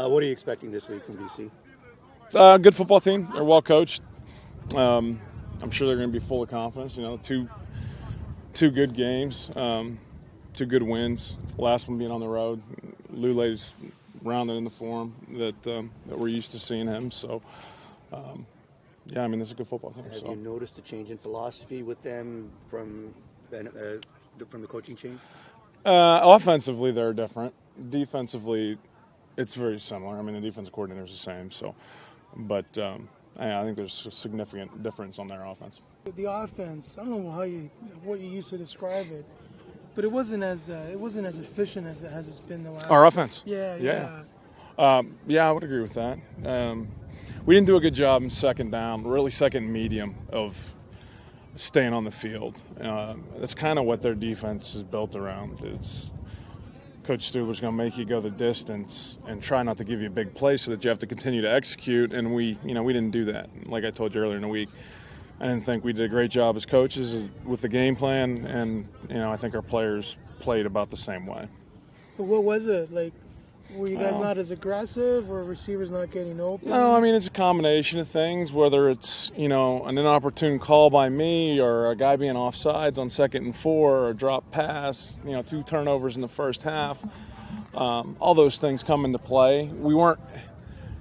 What are you expecting this week from BC? Good football team. They're well coached. I'm sure they're going to be full of confidence. Two good games, 2 good wins. The last one being on the road. Lule's rounded in the form that we're used to seeing him. So, this is a good football team. Have you noticed a change in philosophy with them from the coaching change? Offensively, they're different. Defensively, it's very similar. The defensive coordinator is the same. So, but I think there's a significant difference on their offense. The offense, I don't know what you used to describe it, but it wasn't as efficient as it's been the last. Our offense. Yeah. I would agree with that. We didn't do a good job in second down, really second medium, of staying on the field. That's kind of what their defense is built around. Coach Stuber's going to make you go the distance and try not to give you a big play so that you have to continue to execute. And we didn't do that. Like I told you earlier in the week, I didn't think we did a great job as coaches with the game plan. And, I think our players played about the same way. But what was it? Like, were you guys not as aggressive, or receivers not getting open? No, it's a combination of things, whether it's, an inopportune call by me or a guy being offsides on 2nd and 4 or a drop pass, 2 turnovers in the first half. All those things come into play. We weren't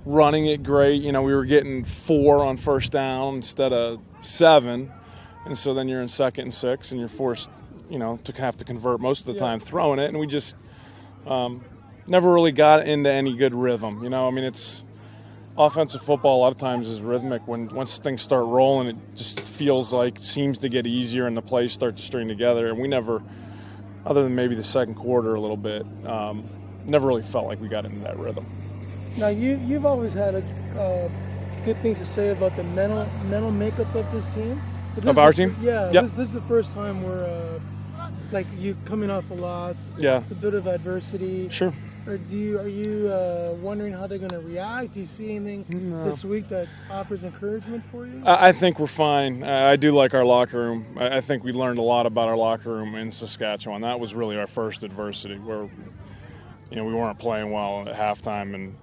running it great. We were getting 4 on first down instead of 7. And so then you're in 2nd and 6 and you're forced, to have to convert most of the time throwing it. And we just never really got into any good rhythm. It's offensive football a lot of times is rhythmic. Once things start rolling, it just feels like it seems to get easier and the plays start to string together. And we never, other than maybe the second quarter a little bit, never really felt like we got into that rhythm. Now, you've always had good things to say about the mental makeup of this team. Of our team? Yeah. Yep. This is the first time we're you coming off a loss. Yeah. It's a bit of adversity. Sure. Are you wondering how they're going to react? Do you see anything this week that offers encouragement for you? I think we're fine. I do like our locker room. I think we learned a lot about our locker room in Saskatchewan. That was really our first adversity, where we weren't playing well at halftime and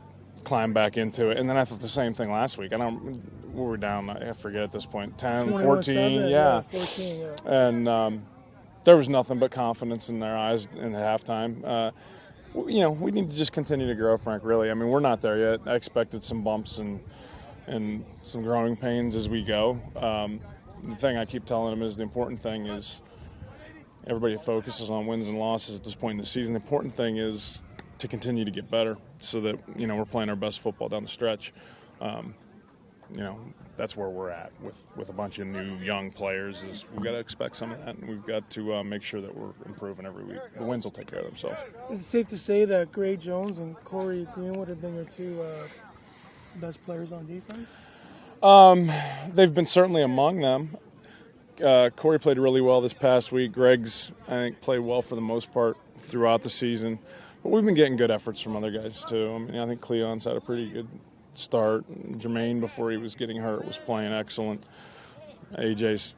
climbed back into it. And then I thought the same thing last week. We were down, I forget at this point, 10, 14. Yeah, 14, yeah. And there was nothing but confidence in their eyes in the halftime. We need to just continue to grow, Frank, really. We're not there yet. I expected some bumps and some growing pains as we go. The thing I keep telling them is the important thing is everybody focuses on wins and losses at this point in the season. The important thing is to continue to get better so that, we're playing our best football down the stretch. That's where we're at with a bunch of new young players. Is we've got to expect some of that, and we've got to make sure that we're improving every week. The wins will take care of themselves. Is it safe to say that Gray Jones and Corey Greenwood have been your 2 best players on defense? They've been certainly among them. Corey played really well this past week. Greg's, I think, played well for the most part throughout the season. But we've been getting good efforts from other guys, too. I think Cleon's had a pretty good start. Jermaine, before he was getting hurt, was playing excellent. AJ's,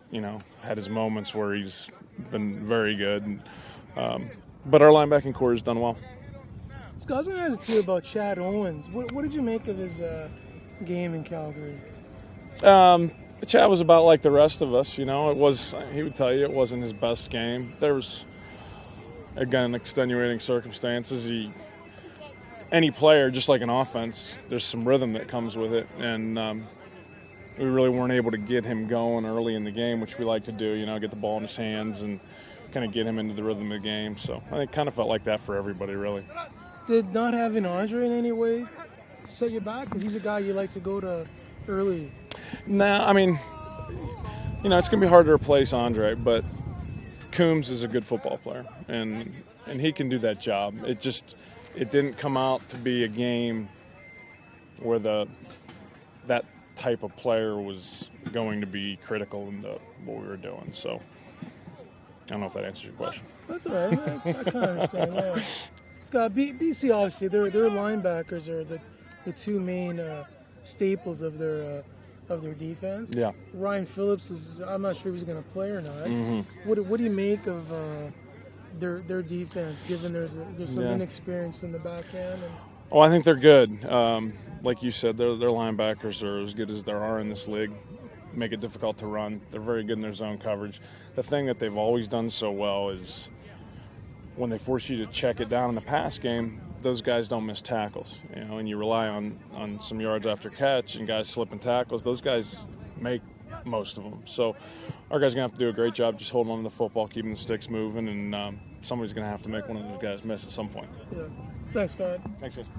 had his moments where he's been very good. But our linebacking core has done well. Scott, I was going to ask you about Chad Owens. What did you make of his game in Calgary? Chad was about like the rest of us, He would tell you it wasn't his best game. There was, again, extenuating circumstances. Any player, just like an offense, there's some rhythm that comes with it. And we really weren't able to get him going early in the game, which we like to do, get the ball in his hands and kind of get him into the rhythm of the game. So I think it kind of felt like that for everybody, really. Did not having Andre in any way set you back? Because he's a guy you like to go to early. Nah, it's going to be hard to replace Andre, but Coombs is a good football player, and he can do that job. It didn't come out to be a game where that type of player was going to be critical in what we were doing. So I don't know if that answers your question. That's all right. I kind of understand. Yeah. Scott, BC, obviously, their linebackers are the 2 main staples of their defense. Yeah. Ryan Phillips I'm not sure if he's going to play or not. Mm-hmm. What do you make of their defense, given there's some inexperience in the back end? Oh, I think they're good. Like you said, their linebackers are as good as there are in this league. Make it difficult to run. They're very good in their zone coverage. The thing that they've always done so well is when they force you to check it down in the pass game, those guys don't miss tackles. And you rely on some yards after catch and guys slipping tackles. Those guys make most of them. So our guys are going to have to do a great job just holding on to the football, keeping the sticks moving, and somebody's going to have to make one of those guys miss at some point. Yeah. Thanks, God. Thanks, guys.